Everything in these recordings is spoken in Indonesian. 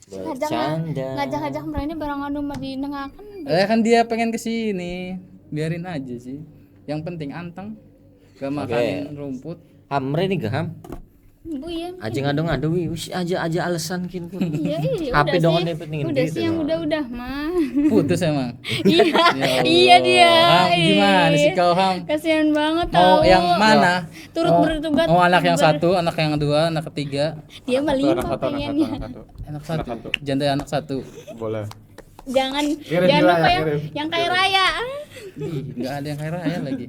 Bercanda. Ngajak-ngajak mereka barang anu mah dinengaken. Kan dia pengen kesini, biarin aja sih. Yang penting anteng, gak makanin rumput. Hamre nih gaham. Bu ya. Aja ngado-ngado wis aja alasan kin pun. Iya, HP udah dong sih. ada penting Udah sih yang udah mah. Putus emang. Iya dia. Ham, gimana sih kau Ham? Kasihan banget Mau tahu. yang mana? Turut bertugas. Mau anak yang satu, anak yang kedua, anak ketiga. Dia mah 5 pengennya. Anak satu. Janda anak satu. Boleh. Jangan Kirim jangan juga apa ya, yang kirim. yang kayak raya. Ih, enggak ada yang kaya raya lagi.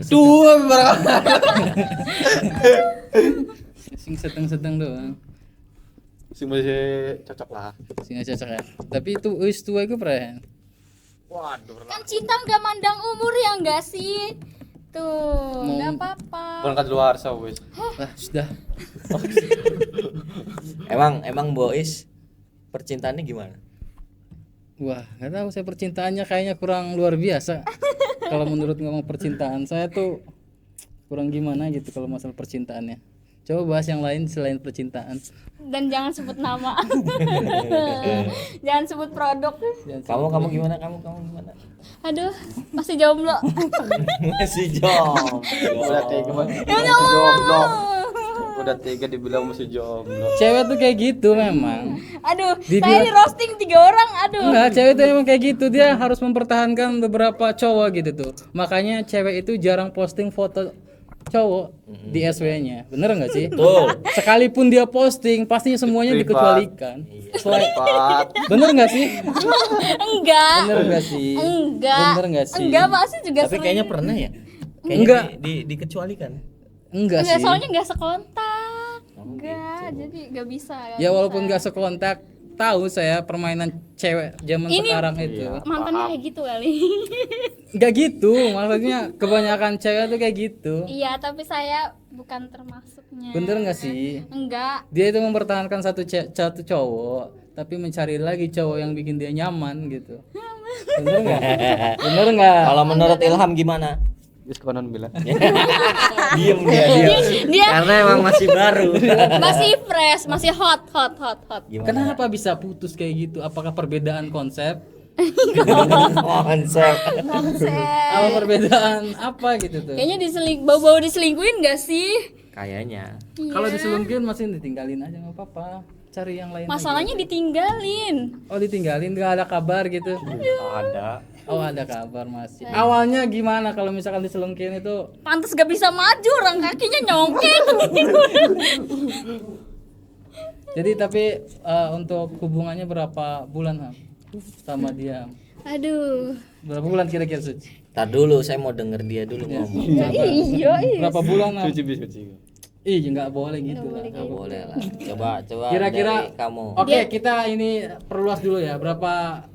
Tuh, Sing sedang-sedang doang. sih masih cocok lah. Sing cocok ya. Tapi itu wis tua iku pren. Waduh. Kan cinta nggak mandang umur ya enggak sih? Tuh, nggak apa-apa. Berangkat luar wis. Lah, sudah. Emang Bois percintaannya gimana? Wah, nggak tahu saya percintaannya kayaknya kurang luar biasa. Kalau menurut ngomong percintaan saya tuh kurang gimana gitu kalau masalah percintaannya. Coba bahas yang lain selain percintaan. Dan jangan sebut nama. Jangan sebut produk. Kamu gimana? Kamu gimana? Aduh, masih jomblo. Masih jomblo. Udah tiga Ya jomblo. Udah tiga dibilang masih jomblo. Cewek tuh kayak gitu memang. Aduh, Dibilang- saya di roasting 3 orang. Aduh. Enggak, cewek tuh emang kayak gitu. Dia harus mempertahankan beberapa cowok gitu tuh. Makanya cewek itu jarang posting foto cowok di SW-nya. Bener nggak sih? Betul. Sekalipun dia posting, pasti semuanya Privat. dikecualikan. Selain- Bener nggak sih? Enggak. Bener nggak sih? Enggak. Bener nggak sih? Enggak, masih juga Tapi kayaknya pernah ya? Kayaknya Enggak. dikecualikan. Enggak Enggak, sih. soalnya enggak sekontak. Enggak, jadi enggak bisa. Ya walaupun nggak sekontak, tahu saya permainan cewek zaman Ini- sekarang itu. Mantannya kayak gitu kali. Nggak gitu, maksudnya kebanyakan cewek tuh kayak gitu. Iya, tapi saya bukan termasuknya. Bener nggak sih? Enggak. Dia itu mempertahankan satu cowok, tapi mencari lagi cowok yang bikin dia nyaman gitu. Bener nggak? Bener nggak? Kalau menurut Ilham gimana? Wis konon bilang. Diem dia. Dia Karena emang masih baru. masih fresh, masih hot. Gimana? Kenapa bisa putus kayak gitu? Apakah perbedaan konsep? Konsep. Apa perbedaan apa gitu tuh? Kayaknya bau-bau diselingkuhin enggak sih? Kayaknya. Kalau diselingkuhin masih ditinggalin aja nggak apa-apa. Cari yang lain. Masalahnya ditinggalin. Oh ditinggalin nggak ada kabar gitu? Ada. Oh ada kabar masih. Awalnya gimana kalau misalkan diselingkuhin itu? Pantes gak bisa maju, orang kakinya nyongkek. Jadi tapi untuk hubungannya berapa bulan Ham? Sama dia? Aduh. Berapa bulan kira-kira Suci? Tar dulu, saya mau denger dia dulu ngomong. Iya. Berapa bulan Ham? Suci. Ih nggak boleh gitu lah. Nggak boleh lah. Coba Kira-kira dari kamu. Oke kita ini perluas dulu ya. Berapa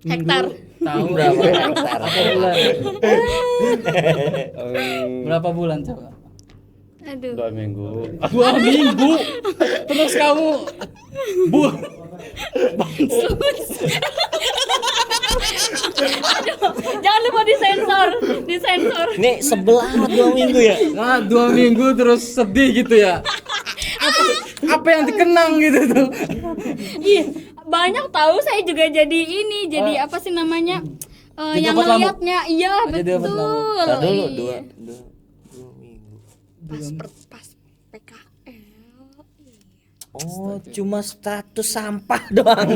minggu? Hektar. Tahun? Berapa hektar? Apa bulan? Berapa bulan coba? Aduh. 2 minggu. 2 minggu. Terus kamu Jangan lupa disensor. Nih sebelah 2 minggu ya. Nah 2 minggu terus sedih gitu ya. Apa yang dikenang gitu tuh? Ih, banyak tahu saya juga jadi ini, jadi apa sih namanya? Jadi Yang dapat lampu. ngeliatnya, iya Jadi dapat betul. lampu. Tar dulu Iya. 2 minggu. Pas PKL. Oh, cuma status sampah doang.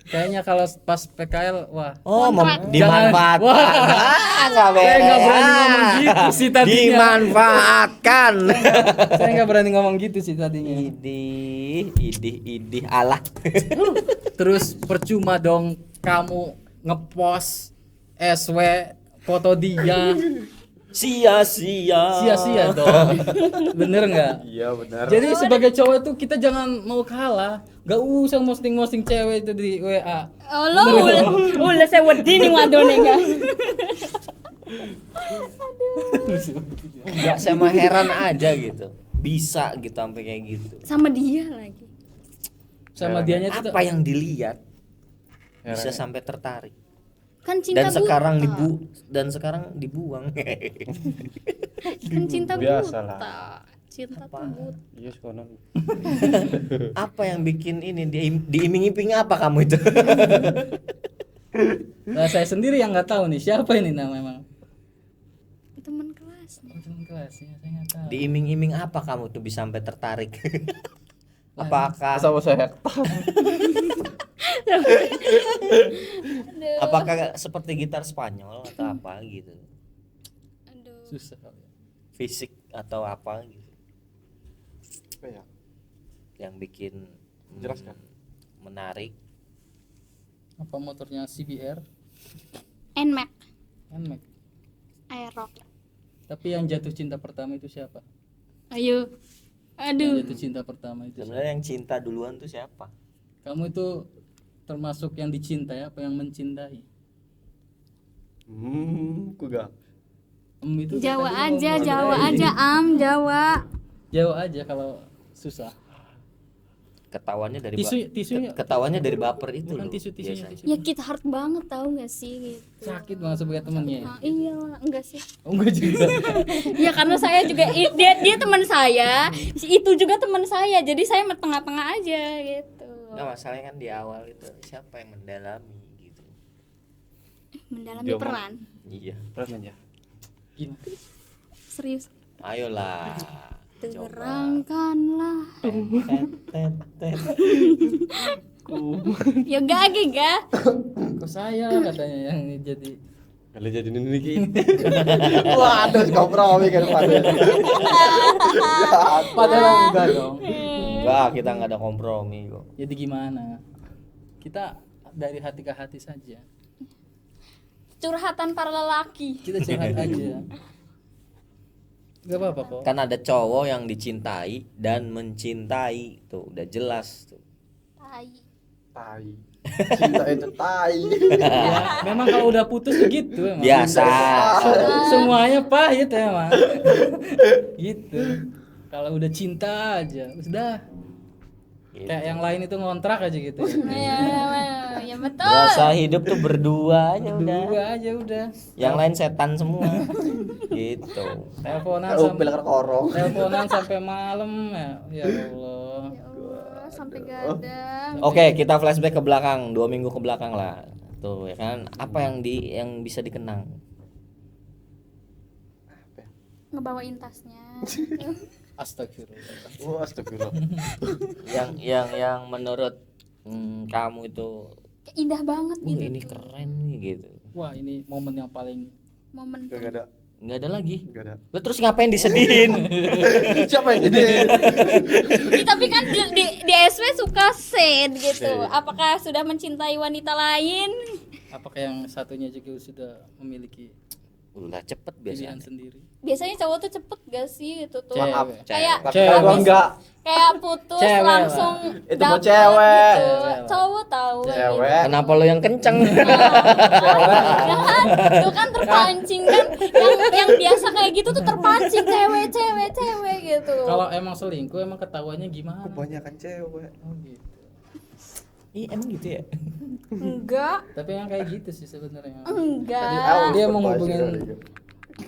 Kayaknya kalau pas PKL wah. Oh, Kontrak. dimanfaatkan. Wah. Nggak Saya nggak beres. berani ngomong gitu sih tadinya. Dimanfaatkan. Saya nggak berani ngomong gitu sih tadinya. Idih Allah. Terus percuma dong kamu ngepost SW foto dia. Sia-sia dong. Bener nggak? Iya benar. Jadi sebagai cowok tuh kita jangan mau kalah. Gak usah posting cewek itu di WA. Oh, lo udah saya wedi nih wadone kan. Enggak, saya mah heran aja gitu. Bisa gitu sampai kayak gitu. Sama dia lagi. Sama dianya itu Apa yang dilihat bisa sampai tertarik? Kan cinta Dan sekarang dibuang. Kan cinta Biasalah. buta. Cinta Apa? tuh but. Iya konon. Apa yang bikin ini diiming-iming apa kamu itu? Nah, saya sendiri yang nggak tahu nih siapa ini nama emang. Teman kelasnya. Teman kelasnya saya nggak tahu. Diiming-iming apa kamu tuh bisa sampai tertarik? Apakah Sama saya. apakah seperti gitar Spanyol atau apa gitu? Aduh. Susah kali ya. Fisik atau apa gitu Apa ya? yang bikin Jelaskan. menarik? Apa motornya CBR? Nmax, Nmax. Aerox. Tapi yang jatuh cinta pertama itu siapa? Ayo. Yang Aduh. jatuh cinta pertama itu siapa? Sebenarnya yang cinta duluan tuh siapa? Kamu itu termasuk yang dicintai apa yang mencintai? Kuga. Itu Jawa tadi aja, ngomong Jawa mencintai. aja, Jawa. Jawa aja kalau susah. Ketawanya dari Tisunya ketawanya dari baper itu bukan loh, tisunya. biasanya. Ya kita hard banget tahu nggak sih gitu. Sakit banget sebagai temannya. Nah, iyalah, enggak sih. Oh, enggak juga. Ya karena saya juga dia teman saya, itu juga teman saya. Jadi saya tengah-tengah aja gitu. Nggak, masalahnya kan di awal itu siapa yang mendalami gitu. Mendalami Dia peran. Iya. Peran aja. Gimana? Serius. Ayolah. Terangkanlah. Tet. Ya gak. Kok saya katanya yang jadi Kali jadi ini gitu. Waduh, kompromi kan padahal. padahal enggak dong. Enggak, kita nggak ada kompromi kok. Jadi gimana? Kita dari hati ke hati saja. Curhatan para lelaki. Kita curhat aja. Gak apa-apa kok. Kan ada cowok yang dicintai dan mencintai, tuh udah jelas tuh. Tai. Tai. Cinta itu tai. Ya, memang kalau udah putus begitu emang. Biasa. Semuanya pahit emang. Gitu. Kalau udah cinta aja, sudah. Gitu. Kayak yang lain itu ngontrak aja gitu. Ya betul. Rasa hidup tuh berdua aja udah. Dua aja udah. Yang lain setan semua. Gitu. Teleponan sampai malam ya. Ya Allah. Ya Allah, sampai gadang. Oke, kita flashback ke belakang, 2 minggu ke belakang lah. Tuh ya kan, apa yang bisa dikenang? Ngebawain tasnya. Astagfirullah. Oh, astagfirullah. yang menurut kamu itu Indah banget gitu. ini keren nih gitu. Wah, ini momen yang paling Momen Gak ada. Nggak ada lagi. Gak ada. Lo terus ngapain disedihin? Siapa yang jadi? Tapi kan di SW suka sad gitu. Apakah sudah mencintai wanita lain? apakah yang satunya juga sudah memiliki Udah cepet pilihan biasanya. sendiri? Biasanya cowok tuh cepet gak sih gitu tuh. Cewek. Kayak Cewek. Gua enggak. kayak putus Cewek lah. langsung Itu mau dapet cewek. gitu. Cewek lah. Cowok tahu. Cewek. Kenapa lo yang kenceng? Ya kan, itu kan terpancing kan. Yang biasa kayak gitu tuh terpancing cewek gitu. Kalau emang selingkuh emang ketahuannya gimana? Kebanyakan cewek. Oh gitu. Iya emang gitu ya. Enggak. Tapi yang kayak gitu sih sebenarnya. Enggak. Dia mau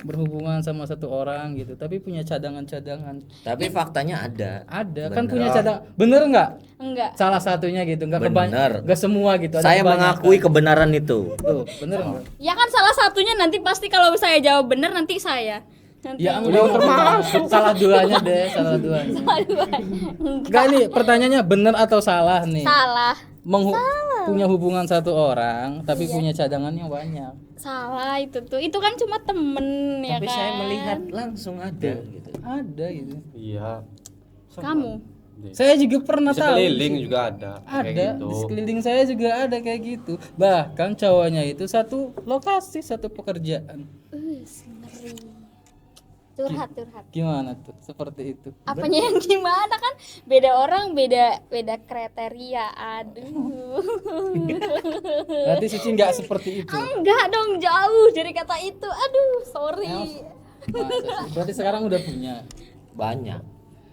berhubungan sama satu orang gitu, tapi punya cadangan-cadangan. Tapi faktanya ada. Ada kan Bener. punya cadangan. Bener nggak? Enggak. Salah satunya gitu, nggak Bener. nggak semua gitu. Ada Saya kebanyakan. mengakui kebenaran itu. Tuh, bener nggak? Ya kan salah satunya nanti pasti kalau saya jawab bener nanti saya. Nanti. Ya enggak termasuk. Salah duanya deh, salah duanya. Enggak, ini pertanyaannya bener atau salah nih? Salah. Punya hubungan satu orang tapi punya cadangannya banyak. Salah itu tuh. Itu kan cuma temen ya Tapi kan. saya melihat langsung ada gitu. Ada gitu. Iya. Kamu. Saya juga pernah tahu. Sekeliling juga ada. Ada Kayak gitu. di sekeliling saya juga ada kayak gitu. Bahkan cowoknya itu satu lokasi, satu pekerjaan. Ngeri. Curhat. Gimana tuh? Seperti itu. Apanya yang gimana kan? Beda orang, beda kriteria. Aduh. Berarti Cici nggak seperti itu. Enggak dong, jauh dari kata itu. Aduh, sorry. Masa sih? Berarti sekarang udah punya. Banyak.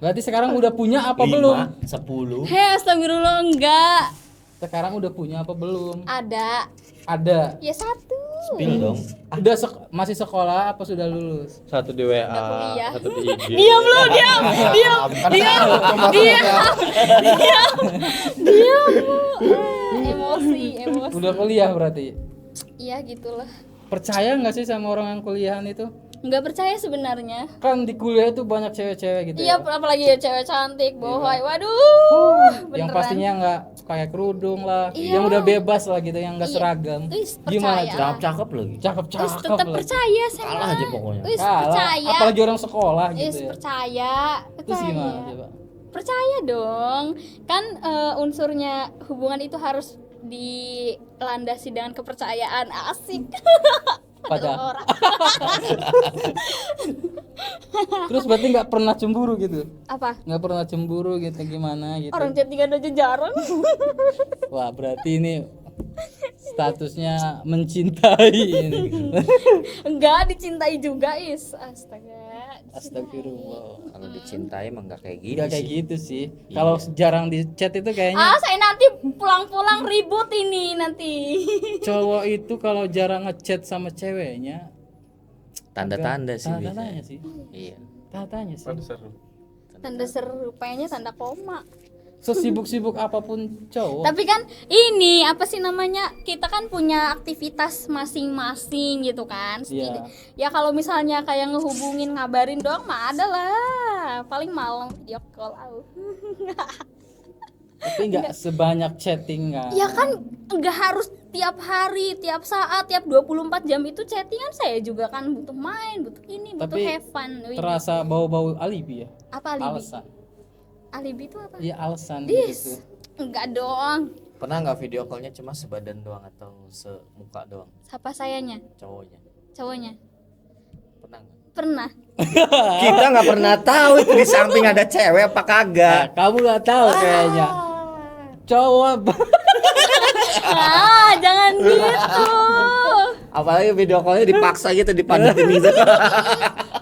Berarti sekarang udah punya apa 5, belum? 10. Hei, astagfirullah, enggak. Sekarang udah punya apa belum? Ada. Ada. Ya satu. Spill dong. Udah masih sekolah apa sudah lulus? Satu di WA, kuliah. satu di IG. Diam lu, diam. Diam. Diam. Diam lu. Emosi, emosi. Udah kuliah berarti. Iya gitulah. Percaya nggak sih sama orang yang kuliahan itu? Nggak percaya sebenarnya. Kan di kuliah itu banyak cewek-cewek gitu Iya, ya. apalagi ya cewek cantik, bohai. Waduh, Yang beneran. pastinya nggak pakai kerudung lah, Iya. yang udah bebas lah gitu, yang nggak Iya. seragam. Wis, Gimana? percaya. Cakep-cakep lagi. Wis, Cakep-cakep tetap lagi. percaya sama. Kalah aja pokoknya. Wis, Kalah, percaya. apalagi orang sekolah Wis, gitu ya. percaya. Terus gimana coba? Percaya dong. Kan unsurnya hubungan itu harus dilandasi dengan kepercayaan. Asik. Padahal. Orang. Terus berarti nggak pernah cemburu gitu? Apa? Nggak pernah cemburu gitu gimana gitu? Orang chattingan aja jarang. Wah berarti ini statusnya mencintai ini. Enggak dicintai juga, Is. Astaga. Astagfirullah. Kalau dicintai emang gak kayak gini Nggak kayak sih. gitu sih. Kalau jarang di chat itu kayaknya Ah, saya nanti pulang-pulang ribut ini nanti. cowok itu kalau jarang ngechat sama ceweknya Tanda-tanda sih tanda-tandanya biasanya. sih. Iya. Tanda-tandanya sih. Tanda seru, kayaknya tanda koma. Sesibuk-sibuk apapun cowok. Tapi kan ini apa sih namanya? Kita kan punya aktivitas masing-masing gitu kan. Iya. Ya kalau misalnya kayak ngehubungin ngabarin doang mah ada lah. Paling malam video call. Tapi nggak sebanyak chatting kan. Ya kan nggak harus tiap hari, tiap saat, tiap 24 jam itu chattingan. Saya juga kan butuh main, butuh ini, butuh Tapi have fun. Wih, terasa bau-bau alibi ya. apa alibi? Alasan. Alibi itu apa? Iya alasan Dis, gitu. enggak dong. Pernah nggak video callnya cuma sebadan doang atau semuka doang Siapa sayanya? cowoknya? Cowoknya? Pernah nggak? Pernah. Kita nggak pernah tahu itu di samping ada cewek apa kagak. Kamu nggak tahu kayaknya. Cowok Jangan gitu. Apalagi video callnya dipaksa gitu dipadetin gitu.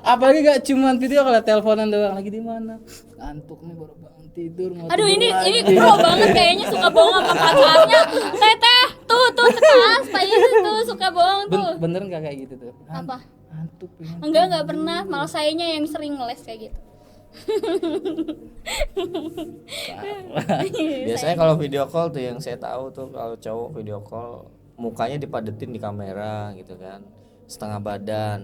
apalagi gak cuman video kalau teleponan doang lagi di mana ngantuk nih baru bangun tidur mau Aduh, tidur ini lagi. pro banget kayaknya, suka bohong sama pacarnya. Teteh, tuh sekelas Pak itu tuh suka bohong tuh. bener nggak kayak gitu tuh Apa? ngantuk pengen Enggak pernah, malah sayanya yang sering ngeles kayak gitu. Biasanya kalau video call tuh yang saya tahu tuh kalau cowok video call mukanya dipadetin di kamera gitu kan, setengah badan.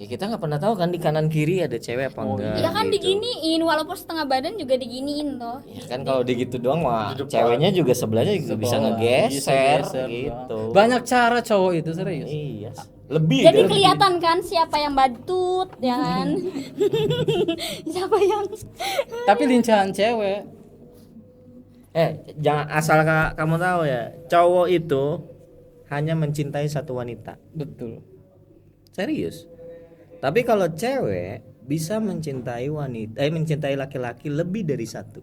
Ya kita nggak pernah tahu kan di kanan kiri ada cewek apa enggak. Ya kan gitu. diginiin, walaupun setengah badan juga diginiin toh. Ya kan kalau digitu doang mah ceweknya juga sebelahnya juga bisa Sebelah, ngegeser bisa geser gitu. doang. Banyak cara cowok itu serius. Iya. Lebih Jadi dari- kelihatan kan siapa yang badut, ya kan? Siapa yang Tapi lincahan cewek. jangan asal kamu tahu ya, cowok itu hanya mencintai satu wanita. Betul. Serius. Tapi kalau cewek bisa mencintai mencintai laki-laki lebih dari satu.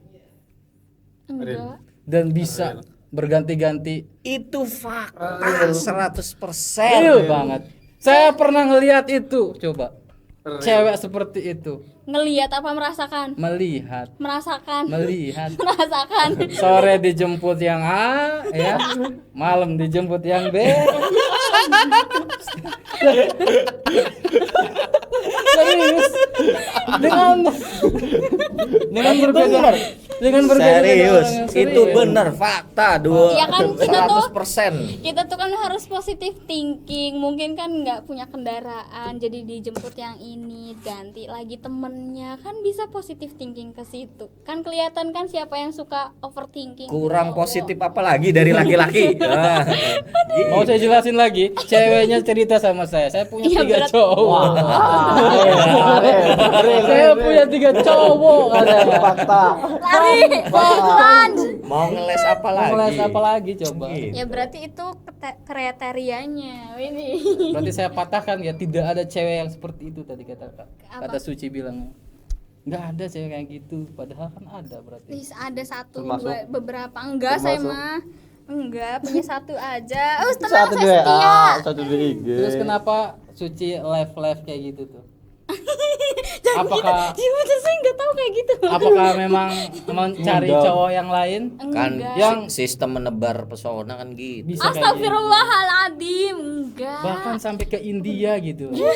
enggak? Dan bisa berganti-ganti. Itu fakta 100%. Real banget. Saya pernah ngelihat itu. Coba. Cewek seperti itu. Ngelihat apa merasakan? Melihat. Merasakan. Merasakan. Sore dijemput yang A, ya. Malam dijemput yang B. Serius. Dengan berbeda. Dengan berbeda. Serius, dengan orang yang itu serius. benar fakta dua. Ya kan, kita tuh- 100%. Kita tuh kan harus positif thinking. Mungkin kan nggak punya kendaraan, jadi dijemput yang ini, ganti lagi temennya, kan bisa positif thinking ke situ. Kan kelihatan kan siapa yang suka overthinking. Kurang positif apa lagi dari laki-laki? Nah, Mau saya jelasin lagi, ceweknya cerita sama saya punya Iya, 3 berat. cowok. Saya punya 3 cowok katanya. Fakta. Lari, pelan. mau ngeles apa lagi? Mau les apa lagi coba? Gitu. Ya berarti itu kriterianya. Ini. Berarti saya patahkan ya, tidak ada cewek yang seperti itu tadi kata Apa? Suci bilang. Nggak ada cewek kayak gitu, padahal kan ada berarti. Ih, ada satu, Termasuk? dua, beberapa. Enggak, saya Termasuk? mah. Enggak, punya satu aja. Oh, tenang, Satu di saya setia. WA, satu di IG. Terus kenapa Suci live kayak gitu tuh? Apakah Gimana sih nggak tahu kayak gitu? apakah memang mencari cowok yang lain? Kan Enggak. Yang- sistem menebar pesona kan gitu. Bisa kayak gitu. Astagfirullahaladzim, enggak. Bahkan sampai ke India gitu. Untuk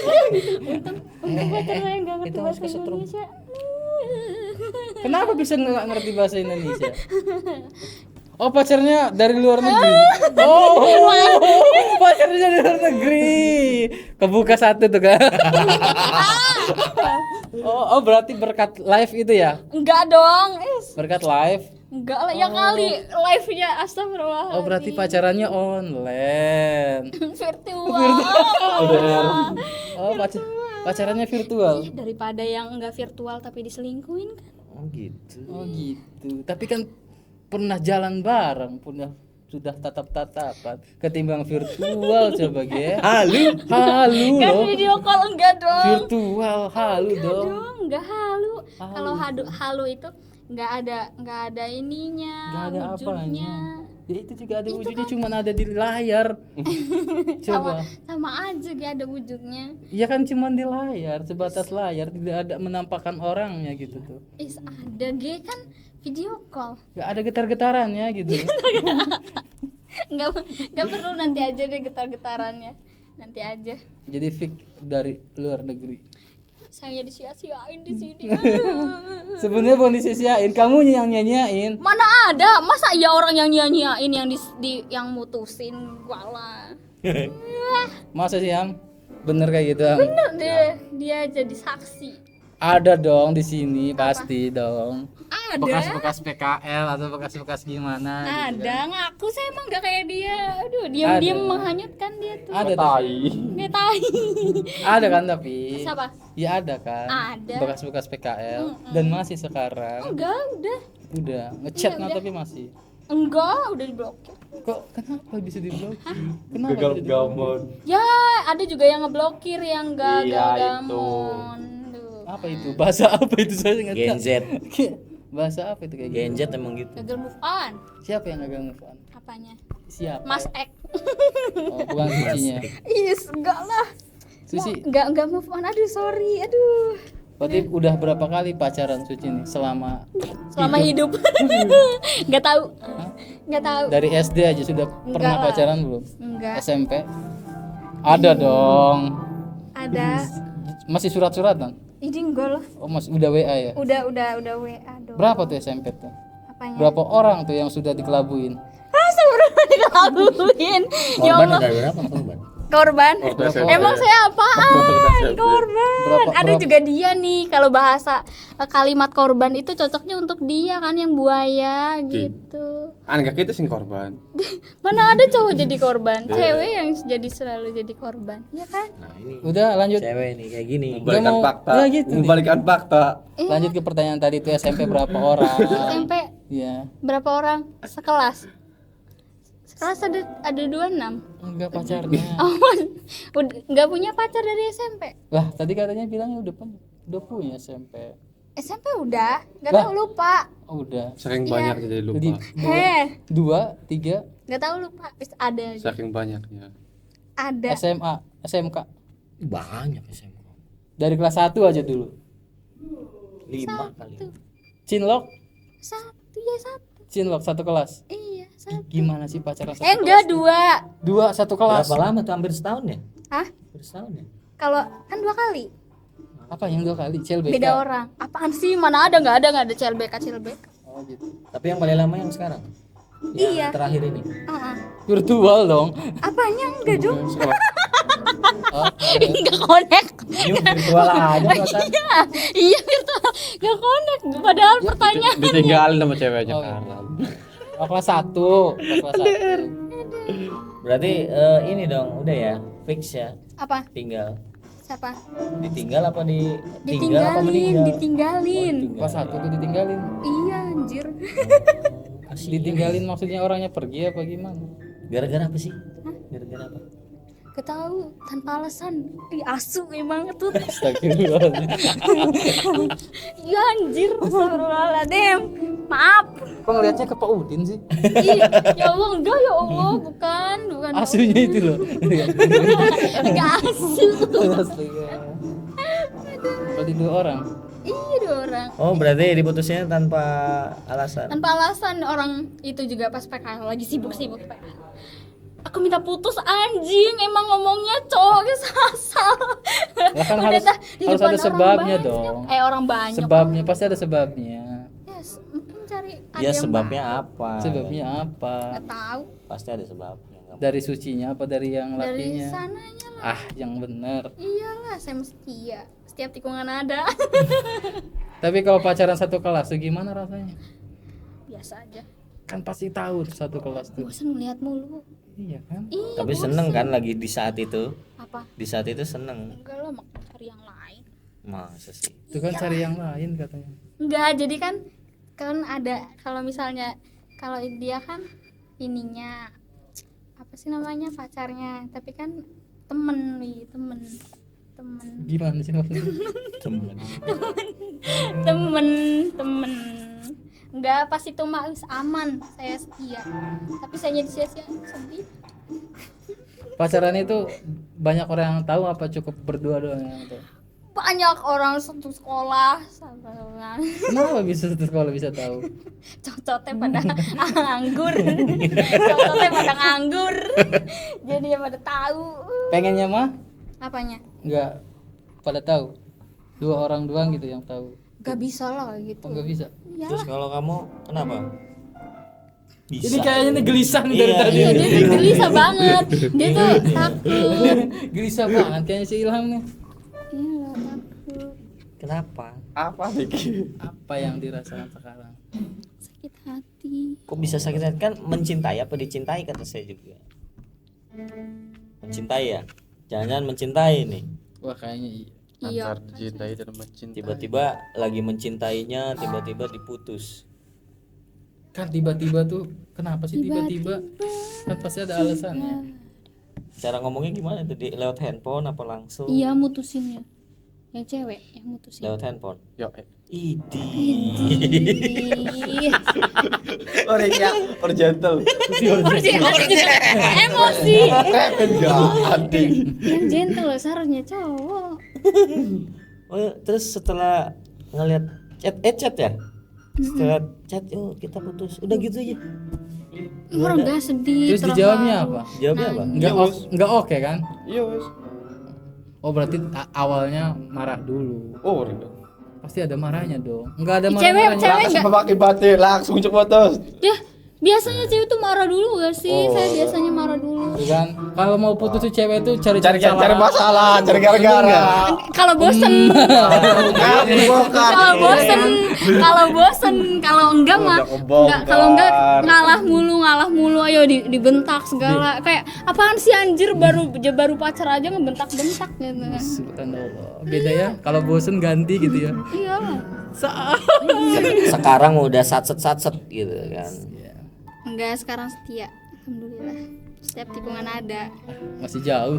pacar saya nggak ngerti itu harus bahasa kesetrum. Indonesia. Kenapa bisa nggak ngerti bahasa Indonesia? Oh pacarnya dari luar negeri. Oh pacarnya dari luar negeri. Kebuka satu tuh kan. Oh berarti berkat live itu ya? Enggak dong, Berkat live. enggak lah ya kali live-nya astagfirullahaladzim. Oh berarti pacarannya online. virtual. Oh pacarannya virtual. Ih, daripada yang enggak virtual tapi diselingkuhin kan. Oh gitu. Oh gitu. Tapi kan pernah jalan bareng, sudah tatap-tatapan. Ketimbang virtual coba ge. Halu Kan loh. video call enggak dong. Virtual halu dong. Enggak halu. Kalau halu itu enggak ada ininya, Gak ada wujudnya. apanya. Ya itu juga ada wujudnya, cuma ada di layar. Coba. Sama aja gak ada wujudnya. Ya kan cuma di layar, sebatas layar, tidak ada menampakkan orangnya gitu tuh. Ada kan video call. Gak ada getar-getarannya gitu. Enggak perlu, nanti aja deh getar-getarannya. Nanti aja. Jadi fix dari luar negeri. Saya disia-siain di sini. Sebenarnya bukan disia-siain, kamu yang nyanyain. Mana ada? Masa iya orang yang nyanyiin yang yang mutusin wala. Masa sih Am? Bener kayak gitu Am? Bener deh, dia jadi saksi. Ada dong di sini pasti dong. Ada. Bekas-bekas PKL atau bekas-bekas gimana? gitu Ada, kan. ngaku saya emang gak kayak dia. Aduh, diam-diam Ada. menghanyutkan dia tuh. Ada Tai. Kayak tai. Ada kan tapi? Siapa? Ya ada kan. Ada. Bekas-bekas PKL dan masih sekarang. Enggak, udah. Udah ngechat Iya, udah. tapi masih. Enggak, udah diblokir. Kok kenapa bisa diblokir? Kenapa Gagal bisa diblokir? gamon. Ya, ada juga yang ngeblokir yang gagal Iya, itu. gamon. Duh. Apa itu? Bahasa apa itu saya nggak tahu. Gen Z. Bahasa apa itu kayak gitu? Gen Z emang gitu. Gagal move on. Siapa yang gagal move on? Apanya? Siapa? Mas Ek. Oh, bukan sucinya. Yes, enggak lah. Suci. Enggak move on. Aduh, sorry. Aduh. Berarti udah berapa kali pacaran Suci nih selama Selama hidup. Enggak tahu. Enggak tahu. dari SD aja sudah pernah lah. pacaran belum? Enggak. SMP? Ada dong. Ada. Masih surat-suratan? Ini enggak lah. Oh, masih udah WA ya? Udah WA dong. Berapa tuh SMP tuh? Apanya? Berapa orang tuh yang sudah dikelabuin? Ah, sebenarnya dikelabuin. Ya Korban Allah. ada berapa korban? Korban. Berapa Emang saya apaan? Korban. Berapa- Ada berapa- juga dia nih, kalau bahasa kalimat korban itu cocoknya untuk dia kan yang buaya gitu. Enggak kita sing korban. Mana ada cowok jadi korban, cewek yang jadi selalu jadi korban, ya kan? Nah ini Udah lanjut. cewek nih kayak gini. Membalikan mau- fakta. ya gitu deh. Membalikan fakta. Lanjut ke pertanyaan tadi tuh SMP berapa orang? SMP Iya. berapa orang sekelas? Sekelas ada 26. Enggak pacarnya. Oh, udah nggak punya pacar dari SMP? Lah, tadi katanya bilangnya udah punya SMP. SMP udah, nggak Lah. tahu lupa. Oh, udah. Saking Iya. banyak jadi lupa. Jadi Heh, 2, 3 nggak tahu lupa. Bis ada aja. Saking banyaknya. Ada. SMA, SMK. Banyak SMA. Dari kelas 1 aja dulu. 5 kali. Cinlok, Satu. Cinlok satu kelas. Iya, satu. Gimana sih pacaran satu Enggak, kelas? 2. 2 satu kelas. Berapa lama tuh? Hampir setahun ya? Hah? Hampir setahun ya? Kalau kan 2 kali. Apa yang 2 kali? CLBK. Beda orang. Apaan sih? Mana ada, nggak ada CLBK. Oh gitu. Tapi yang paling lama yang sekarang? Yang Iya. terakhir ini. Heeh. Virtual dong. Apanya enggak, Jung? Oh, Enggak connect. Ini virtual aja perasaan. Iya, virtual. Enggak connect. Padahal pertanyaan. Ditinggalin sama ceweknya Oh, kan. oh, kelas 1. Kelas 1. Berarti ini dong, udah ya, fix ya. Apa? Tinggal. Siapa? Ditinggal apa tinggal apa Ditinggalin, meninggal? ditinggalin. Kelas 1 tuh ditinggalin. Iya, anjir. Kasihan. Ditinggalin maksudnya orangnya pergi apa gimana? Gara-gara apa sih? Gara-gara apa? Ketahu tanpa alasan. Ih, asu emang tuh. Astagfirullahaladzim. Iya, anjir. Astagfirullahaladzim. Maaf. Kok ngeliatnya ke Pak Udin sih? Ih, ya Allah, enggak ya Allah, bukan. Asunya itu loh. Enggak asu. Astaga. Berarti Jadi 2 orang. Iya 2 orang. Oh, berarti diputusnya tanpa alasan. Tanpa alasan, orang itu juga pas PKL lagi sibuk-sibuk PKL. Aku minta putus anjing, emang ngomongnya cowok kesasar. Lah kan Udah harus dah, di harus depan ada orang sebabnya banyak. dong. Orang banyak. Sebabnya pasti ada sebabnya. Yes, mungkin cari ada Ya yang sebabnya apa? Sebabnya apa? nggak tahu. Pasti ada sebabnya. Dari sucinya apa dari yang Dari lakinya? sananya lah. Ah, yang bener. Iyalah, saya setia. Setiap tikungan ada. Tapi kalau pacaran satu kelas tuh gimana rasanya? Biasa aja. Kan pasti tahu tuh satu kelas tuh. Bosan ngeliat mulu. Iya kan? Iya. Tapi seneng kan lagi di saat itu? Apa? Di saat itu seneng. Enggak lah, mau cari yang lain. Masa sih? Itu kan cari yang lain katanya. Enggak, jadi kan ada kalau misalnya kalau dia kan ininya apa sih namanya pacarnya, tapi kan temen Gimana sih maksudnya? temen enggak, pas itu mah aman, saya setia, tapi saya jadi sia-sia sedih. Pacaran itu banyak orang yang tahu apa cukup berdua doang yang tahu? Banyak orang satu sekolah sama Kenapa bisa satu sekolah bisa tahu? cocoknya pada nganggur. Cocoknya pada nganggur. Jadi ya pada tahu. Pengennya mah Apanya? nggak pada tahu. 2 orang doang gitu yang tahu. Gak bisa lah kayak gitu. Oh, nggak bisa. Ya. Terus kalau kamu kenapa? Bisa. Ini kayaknya nih gelisah nih dari Iya, tadi. Iya, dia tuh gelisah banget. Dia tuh takut. Gelisah banget kayaknya si Ilham nih. Iya, takut. Kenapa? Apa nih? Apa yang dirasakan sekarang? Sakit hati. Kok bisa sakit hati? Kan mencintai apa dicintai kata saya juga. Mencintai ya? Jangan-jangan mencintai nih. Wah kayaknya iya. Iya. Antar dicintai dan mencintai. Tiba-tiba lagi mencintainya, tiba-tiba diputus. Kan tiba-tiba tuh kenapa sih tiba-tiba? Kan pasti ada alasannya. Cara ngomongnya gimana tuh? Lewat handphone apa langsung? Iya, mutusinnya. Yang cewek yang mutusin. Lewat handphone. Yo, Idi. Ih, orangnya gentle. emosi. Anjing. Yang gentle loh, seharusnya cowok. Oh, terus setelah ngeliat chat ya? Setelah chat, oh kita putus. Udah gitu aja. Orang gak sedih. Terus dijawabnya apa? Jawabnya apa? Enggak oke kan? Iya, wes. Oh berarti awalnya marah dulu. Oh, Pasti ada marahnya dong. Enggak ada Cewek- marah-marahnya. cewek- langsung memakai batin, langsung cepet terus. Ya, biasanya cewek tuh marah dulu gak sih? Saya biasanya marah dulu. Tuh kan kalau mau putus tuh cewek tuh cari Cari masalah, cari gara-gara. Kalau bosen, kalau bosen, kalau enggak mah, kalau enggak ngalah mulu, ayo dibentak segala. Kayak apaan sih anjir, baru pacar aja ngebentak-bentak gitu. Subhanallah. Beda ya. Kalau bosen ganti gitu ya. Iya. Sekarang udah satset gitu kan. Enggak, sekarang setia. Alhamdulillah. Setiap tikungan ada. Masih jauh.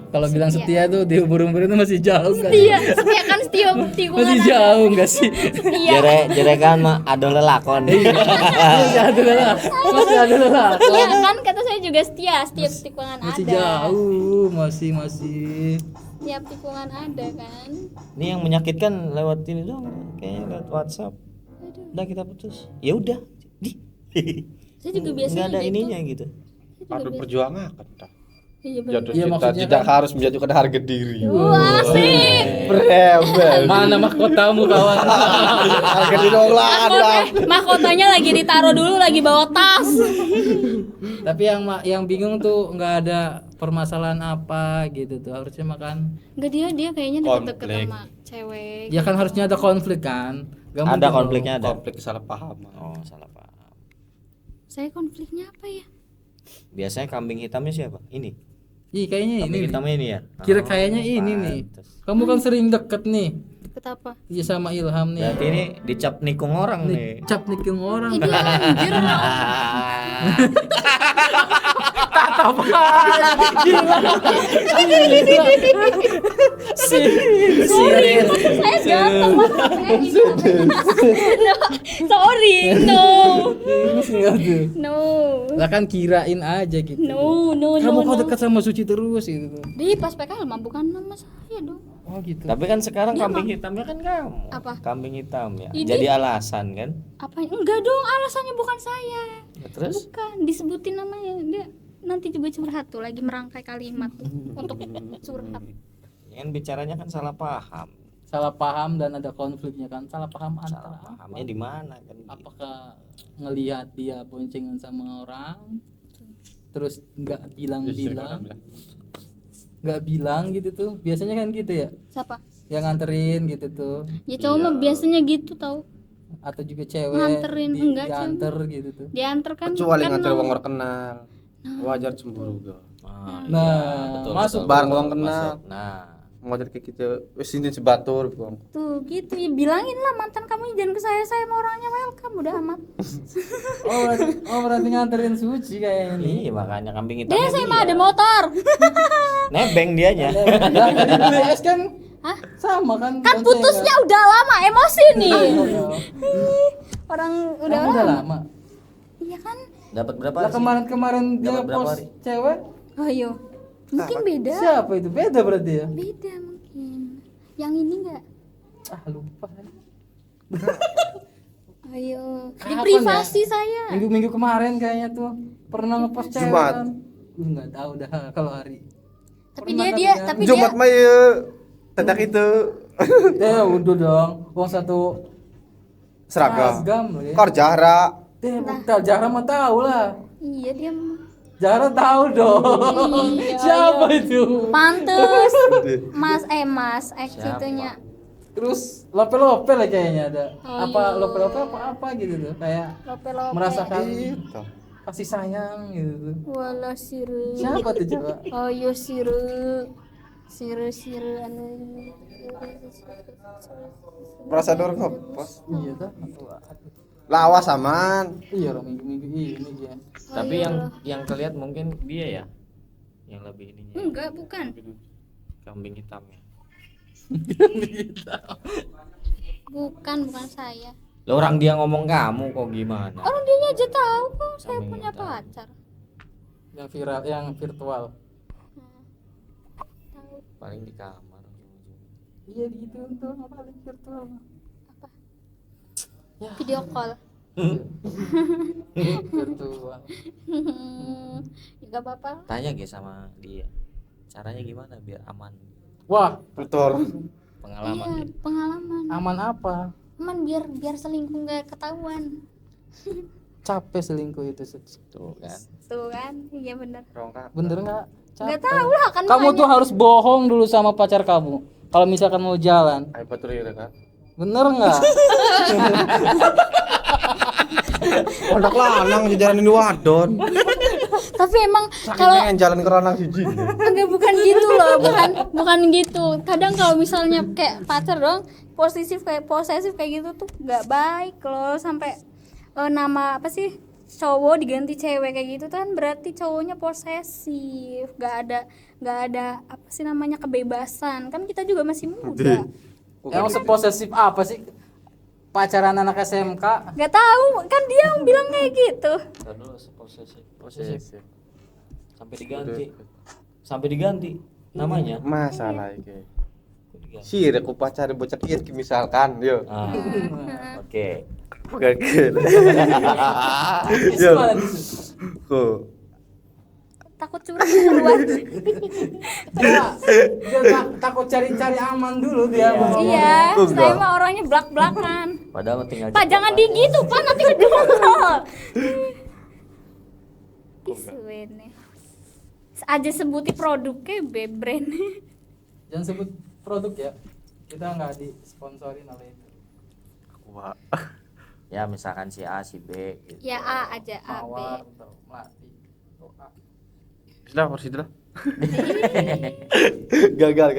Kalau bilang setia tuh di umur-umur itu masih jauh kan? Setia kan setiap tikungan Masih ada. jauh enggak sih? Setia. Jere kan mah ada lelakon. Masih ada lah. Masih ada lah. Iya kan, kata saya juga setia. Setiap tikungan Masih ada. jauh, masih. Setiap tikungan ada kan. Ini yang menyakitkan lewat ini dong, kayaknya lewat WhatsApp. Udah kita putus. Ya udah. Di. Saya juga biasanya Nggak ada gitu. ininya gitu. Aduh perjuangan dah. Iya, Jatuh Iya, cinta maksudnya tidak kan- harus menjatuhkan harga diri. wah sih. Rebel. Mana mahkotamu kawan? Harga diri dong lah, ada. Mahkotanya lagi ditaruh dulu, lagi bawa tas. Tapi yang bingung tuh nggak ada permasalahan apa gitu tuh. Harusnya makan. Enggak, dia kayaknya deket-deket Konflik. sama cewek. Ya kan harusnya ada konflik kan? Gak Ada mungkin konfliknya ada. Konflik kesalahpahaman. Oh, salah paham. Saya konfliknya apa ya? Biasanya kambing hitamnya siapa? Ini. Ih kayaknya Kambing ini. hitamnya ini ya. Kira kayaknya ini nih. pantes. Kamu kan sering deket nih. Deket apa? Iya sama Ilham nih. Berarti ini dicap nikung orang nih. Cap niking orang. Ini anjir. Sorry, saya ganteng Sorry, no. No. Lah kan kirain aja gitu. No. Kamu kok no. dekat sama Suci terus gitu. Di pas PKL mah bukan nama saya dong. Oh gitu. Tapi kan sekarang kambing hitamnya kan kamu. Apa? Kambing hitam ya. Ini- Jadi alasan kan. Apa? Enggak dong, alasannya bukan saya. Ya, terus Bukan, disebutin namanya. Dia nanti juga curhat tuh, lagi merangkai kalimat tuh untuk curhat. kan bicaranya kan salah paham. Salah paham dan ada konfliknya kan. Salah paham Salah antara pahamnya di mana kan? gitu. apakah ngelihat dia boncengan sama orang terus nggak bilang gitu tuh, biasanya kan gitu ya, Siapa? yang nganterin gitu tuh, Ya cowok mah biasanya gitu tahu. atau juga cewek Nganterin, enggak, dianter gitu tuh. Diantar kan Kecuali kan nganter mau- wong ora kenal. Wajar cemburu ga. Ah, Nah, iya, betul, masuk betul, bareng betul, wong kenal. masuk. Nah, Ngajar kayak gitu wis sinten sebatur wong. tuh gitu ya, bilangin lah mantan kamu jangan ke saya mau orangnya welcome udah amat. Berarti nganterin suci kayak ini. iya makanya kambing hitam. Dia saya mah ada motor. Nebeng dianya. Ya, dari BS kan Hah? sama kan. Kan boncengan. putusnya udah lama, emosi nih. Orang udah Kan udah lama. lama. Iya kan? Dapat berapa Lah sih? kemarin dia Dapat berapa post hari? cewek. Ayo. Mungkin beda. Siapa itu? Beda berarti ya? Beda mungkin. Yang ini enggak? Ah lupa. Ayo. Di Kapan privasi ya? saya. Minggu kemarin kayaknya tuh pernah ngepost cewek Jumat. kan. Nggak tahu dah kalau hari. Tapi Pernah dia kan? tapi Jumat dia mah ya tedak itu Ya udah dong. Uang satu seragam. loh ya. Kor jarak. Betul, Zahra mah tahu lah. iya dia Zahra tahu dong. Iya, Siapa itu? pantes. Mas itunya. Terus lope-lope lah kayaknya ada. Oh, Apa iya. lope-lope apa gitu tuh. Kayak Lope-lope. merasakan Itu. kasih sayang gitu tuh. Wala siru. Siapa tuh coba? Ayo siru. Siru anu. Perasaan orang ngepost. Iya tuh. Lawas aman. Iya orang minggu-minggu ini dia. Tapi yang kelihat mungkin dia ya. Yang lebih ininya. Enggak, bukan. Kambing hitamnya. Bukan saya. Lah orang dia ngomong kamu kok gimana? Orang dia aja tahu kok saya Kambing punya hitam. pacar. Yang viral, yang virtual. Tahu. Paling di kamar. Iya gitu tuh apa virtual. Video call. Virtual. Enggak apa-apa. Tanya guys sama dia. Caranya gimana biar aman? Wah, Betul. Pengalaman Iya, dia. pengalaman. aman apa? Aman biar selingkuh nggak ketahuan. Capek selingkuh itu. Tuh kan. Tuh kan? Iya benar. Bener nggak? Nggak Capek. tahu lah kan Kamu makanya. tuh harus bohong dulu sama pacar kamu. Kalau misalkan mau jalan, Ayo betul ya kan. bener nggak? Pondok lanang jajaran ini wadon. Tapi emang Saking kalau pengen jalan ke lanang siji. enggak bukan gitu loh, bukan gitu. Kadang kalau misalnya kayak pacar dong, posesif kayak gitu tuh nggak baik loh sampai nama apa sih cowok diganti cewek kayak gitu kan berarti cowoknya posesif, nggak ada apa sih namanya kebebasan kan kita juga masih muda. Emang seposesif apa sih pacaran anak SMK? Nggak tahu kan dia yang bilang kayak gitu. Ntar dulu posesif. Sampai diganti namanya. Masalah iki. Kok diganti? Sire ku pacare bocah kieu misalkan yo. Ah, oke. Gagal. Itu Yo. mana tuh? Ku. Takut curhat keluar. Dia takut cari-cari aman dulu dia. mau ngomong. Iya, Enggak. saya mah orangnya blak-blakan. Padahal tinggal Pak jangan di gitu, Pak nanti kejual. Isuene. Aja sebuti produknya brand. Jangan sebut produk ya. Kita nggak disponsorin oleh itu. Wah. Ya misalkan si A, si B gitu. Ya A aja A B. Mawar atau melati. Atau A. Sudah, sudah. Gagal.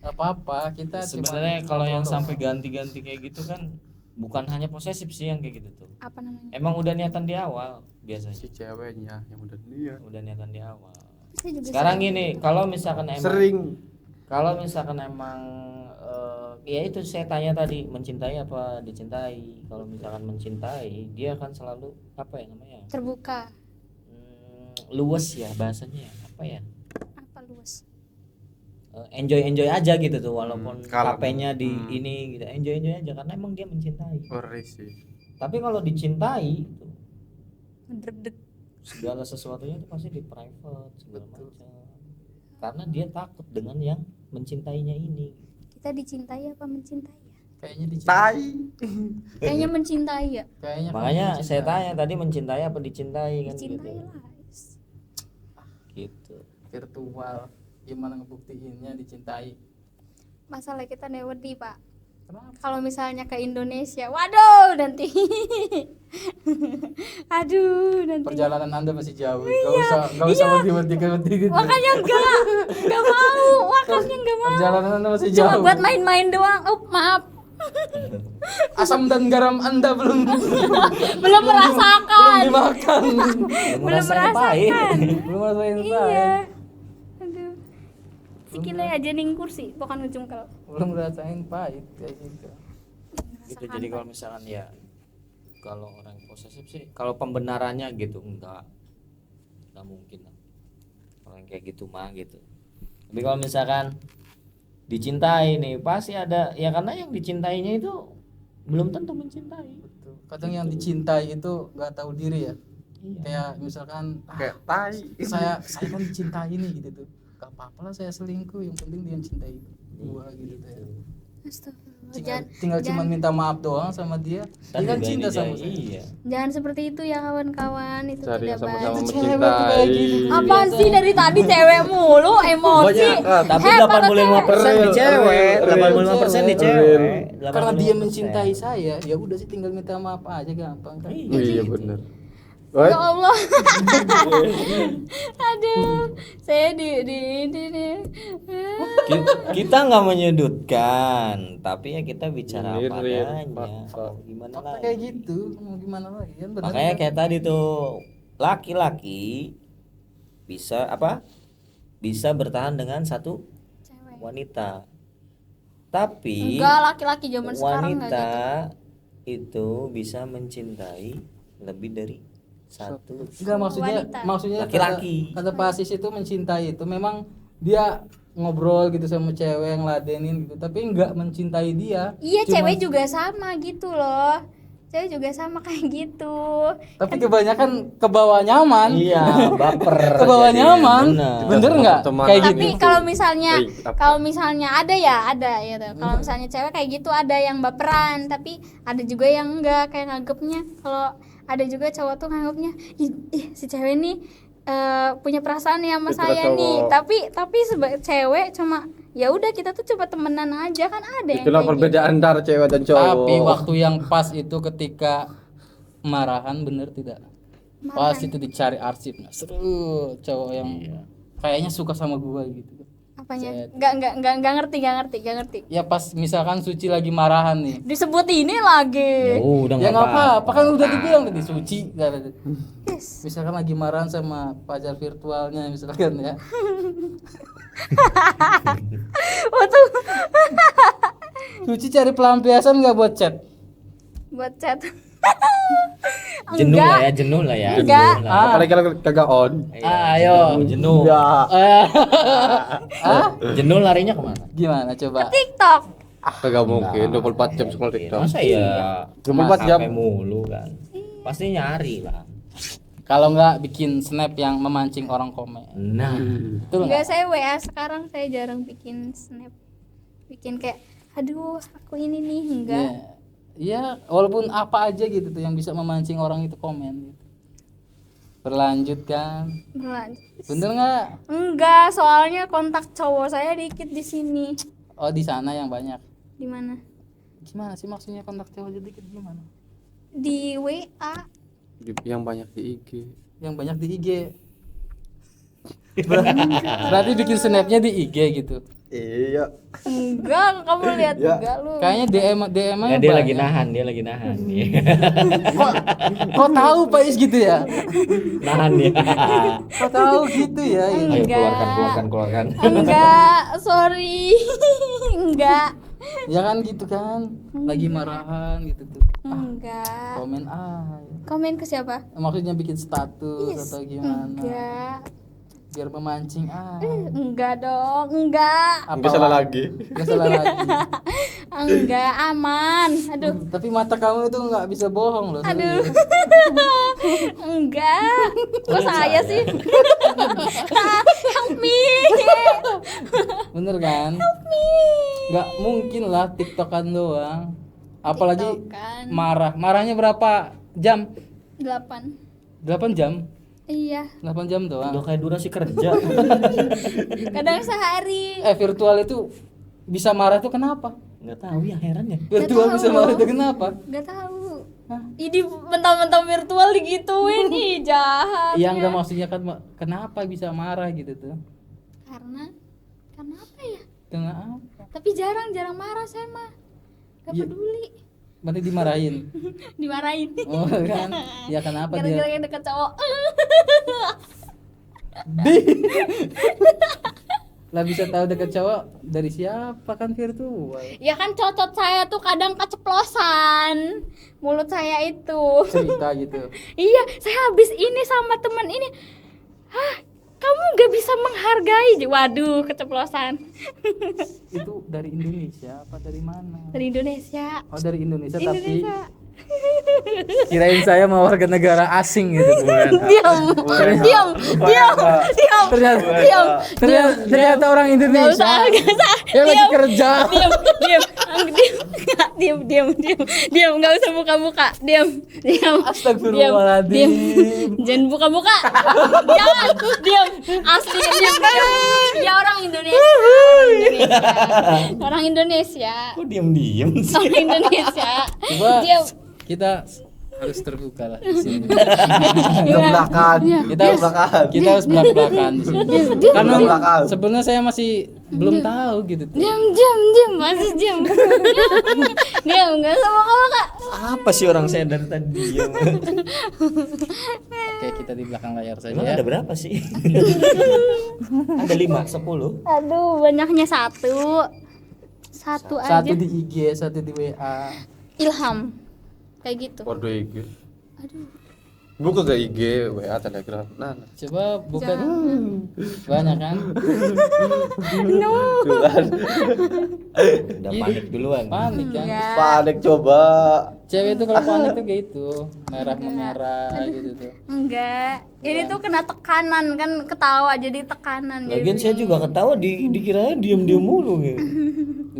Gak apa-apa, kita Sebenarnya cuma kalau yang ngobrol. sampai ganti-ganti kayak gitu kan bukan hanya posesif sih yang kayak gitu tuh. Apa namanya? Emang udah niatan di awal biasanya. Si ceweknya yang udah niat. Udah niatan di awal. Saya juga Sekarang gini, kalau misalkan emang ya itu saya tanya tadi mencintai apa dicintai. Kalau misalkan mencintai, dia akan selalu apa ya namanya? terbuka. Luwes ya bahasanya ya. Apa ya? Apa luas? enjoy aja gitu tuh, walaupun kalem. HP-nya di ini gitu, enjoy aja karena emang dia mencintai. Ngeri sih. Tapi kalau dicintai itu Deg-deg. segala sesuatunya itu pasti di private segala macam, karena dia takut dengan yang mencintainya ini. Kita dicintai apa mencintai ya? Kayaknya dicintai. Tai. Kayaknya mencintai ya. Kayaknya Makanya kamu saya dicintai. tanya tadi, mencintai apa dicintai kan Dicintai gitu. lah. Gitu. Virtual. Gimana ngebuktiinnya dicintai? Masalah kita newedi pak. Kenapa? Kalau misalnya ke Indonesia, waduh nanti. Aduh nanti. Perjalanan Anda masih jauh. Gak usah berhenti gitu. Makanya enggak mau. Makanya enggak mau. Perjalanan Anda masih Cuma jauh. buat main-main doang. Oh maaf. Asam dan garam Anda belum Belum merasakan. dimakan. Belum merasakan. Belum merasain Iya. saya. Aduh. Sikile aja ning kursi, bukan ujung kalau. Belum ngerasain pahit kayak gitu. Gitu. Jadi kalau misalkan ya, kalau orang posesif sih, kalau pembenarannya gitu enggak mungkin lah. Orang kayak gitu mah gitu. Tapi kalau misalkan dicintai nih, pasti ada ya, karena yang dicintainya itu belum tentu mencintai. Betul. Kadang yang dicintai itu nggak tahu diri ya. Iya. Kayak misalkan Kayak tai. saya kan dicintai nih gitu tuh. Gak apa-apa lah saya selingkuh, yang penting dia mencintai gua gitu tuh ya. Astagfirullah. Tinggal cuma minta maaf doang sama dia. Dan Dia kan juga cinta ini sama dia, saya. iya. Jangan seperti itu ya kawan-kawan, itu Cari tidak yang sama-sama baik. Cewek tuh kayak mencintai. gitu. Apaan sih dari tadi cewek mulu, emosi. Tapi Heh, 85% di cewek, Real. 85% di Real. cewek. Karena dia 85%. mencintai saya, ya udah sih tinggal minta maaf aja, gampang kan. Iya benar. Ya Allah. Aduh, saya di ini. Kita nggak menyudutkan, tapi ya kita bicara Ini apa real adanya. fakta. Mau gimana Fakta lagi? kayak gitu, mau gimana lagi kan benar. Makanya kayak tadi tuh, laki-laki bisa apa? Bisa bertahan dengan satu Cewek. wanita. Tapi Enggak, laki-laki zaman sekarang enggak wanita gitu. itu bisa mencintai lebih dari satu. Enggak, Wanita. maksudnya Laki-laki. kata Pasis itu mencintai itu memang dia ngobrol gitu sama cewek yang ladenin gitu, tapi enggak mencintai dia. Iya, Cuma- cewek juga sama gitu loh. Cewek juga sama kayak gitu. Tapi kebanyakan ke bawah nyaman. Iya, baper. Ke bawah jadi. nyaman. Bener. Bener enggak? Teman Kayak Tapi gitu. kalau misalnya apa? kalau misalnya ada ya tuh. Kalau misalnya cewek kayak gitu ada yang baperan, tapi ada juga yang enggak, kayak nganggepnya. Kalau ada juga cowok tuh nganggepnya, ih si cewek nih punya perasaan nih sama Itulah saya cowok. nih. Tapi sebagai cewek cuma ya udah kita tuh coba temenan aja, kan ada yang Itulah kayak gitu. perbedaan antara cewek dan cowok. Tapi waktu yang pas itu ketika marahan, bener tidak? Pas itu dicari arsipnya. Seru cowok yang kayaknya suka sama gua gitu. Apanya? Enggak ngerti. Ya pas misalkan Suci lagi marahan nih. Disebut ini lagi. Udah Ya nggak nggak apa-apa, kan udah dibilang tadi Suci. Yes. Misalkan lagi marahan sama pacar virtualnya misalkan ya. Betul. Suci cari pelampiasan nggak buat chat? Buat chat. Jenuh Enggak. lah ya, jenuh lah ya. Enggak. Jenuh lah. Apalagi kalau kagak on. Iya, Ayo. jenuh. Ya. Ah, Jenuh larinya kemana? gimana coba? TikTok. Kagak mungkin 24 jam scroll TikTok. Masa ya 24 jam. HP mulu kan. Pasti nyari lah. Kalau nggak bikin snap yang memancing orang komen. Nah, Betul Enggak, nggak? saya WA sekarang saya jarang bikin snap. Bikin kayak aduh, aku ini nih enggak. Ya, walaupun apa aja gitu tuh yang bisa memancing orang itu komen gitu. Berlanjut kan? Berlanjut. Bener nggak? Enggak, soalnya kontak cowok saya dikit di sini. Oh, di sana yang banyak. Di mana? Gimana sih maksudnya kontak cowok dikit gimana? Di WA. Yang banyak di IG. Yang banyak di IG. Berarti bikin snapnya di IG gitu. Iya. Enggak, kamu lihat Ya. juga lu. Kayaknya DM ya dia lagi nahan, dia lagi nahan. Kok tahu Pak Is gitu ya? Nahan dia. Kok tahu gitu ya? Ayo Enggak. keluarkan. Enggak, sorry. Enggak. Ya kan gitu kan. Lagi marahan gitu tuh. Enggak. Komen aja. Komen ke siapa? Maksudnya bikin status atau gimana? Enggak. biar memancing. Enggak dong, enggak. Enggak salah lagi. Enggak salah lagi. Enggak, aman. Aduh. Tapi mata kamu itu nggak bisa bohong loh. Aduh. serius. Enggak. Kok saya sih? Help me. Bener kan? Nggak mungkin lah TikTokan doang. Apalagi TikTokan. marahnya berapa jam? 8. 8 jam? Iya, 8 jam doang. Udah kayak durasi kerja. kadang sehari. Virtual itu bisa marah itu kenapa? Nggak tahu ya, heran ya. Virtual tahu bisa marah loh. itu kenapa? Enggak tahu. Hah? Ini mentang-mentang virtual digituin nih, jahat. Iya enggak maksudnya kan kenapa bisa marah gitu tuh? Karena apa ya? Kenapa? Tapi jarang marah saya mah. Gak Iya. peduli. Berarti dimarahin. Dimarahin. Oh kan? Ya kenapa dia? Gara-gara deket cowok. Lah bisa tahu deket cowok dari siapa kan virtual? Ya kan cocot saya tuh kadang keceplosan mulut saya itu. Cerita gitu. Iya, saya habis ini sama teman ini. Hah, kamu gak bisa menghargai. Waduh, keceplosan. Itu dari Indonesia apa dari mana? Dari Indonesia. Oh dari Indonesia, Indonesia. tapi kirain saya mau warga negara asing gitu. Diam. Ternyata orang Gak Indonesia. usah. Ya lagi kerja. Diam, nggak usah buka-buka. Diam. Astagfirullahaladzim. Jangan buka-buka. Diam. Asli diam. Dia orang Indonesia. Orang Indonesia. Kok diem-diem sih? Orang Indonesia. Coba Diam. kita harus terbuka lah di sini. Belak-belakan. Kita harus belak-belakan di sini. Karena Belak-belakan. sebenarnya saya masih belum tahu gitu tuh. Diam. Masih diam. Diam, nggak usah buka-buka. Apa sih orang saya dari tadi diem? Oke, kita di belakang layar saja Emang ya. ada berapa sih? Ada 5, 10. Aduh, banyaknya satu aja. Satu di IG, satu di WA. Ilham. Kayak gitu. Waduh IG. Aduh. Buka ke IG, WA, Telegram. Nah, Coba buka. Banyak kan? Jualan. Udah panik duluan. Panik kan? Enggak. Panik coba. Cewek itu kalau panik tuh kayak gitu, merah gitu tuh. Enggak. Ini tuh kena tekanan kan, ketawa jadi tekanan. Lagian jadi saya juga ketawa dikiranya diem-diem mulu gitu.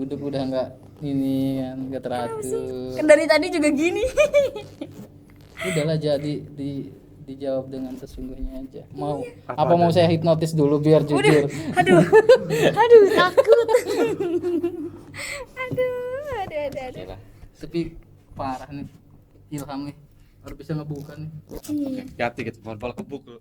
Duduk udah nggak ini kan nggak teratur. Kan dari tadi juga gini. Udahlah jadi dijawab dengan sesungguhnya aja. Mau apa mau saya hipnotis dulu biar jujur. Aduh takut. aduh. Tapi parah nih Ilham nih. Harus bisa ngebuka nih. Iya. Hati-hati gitu, bal kebuk lu.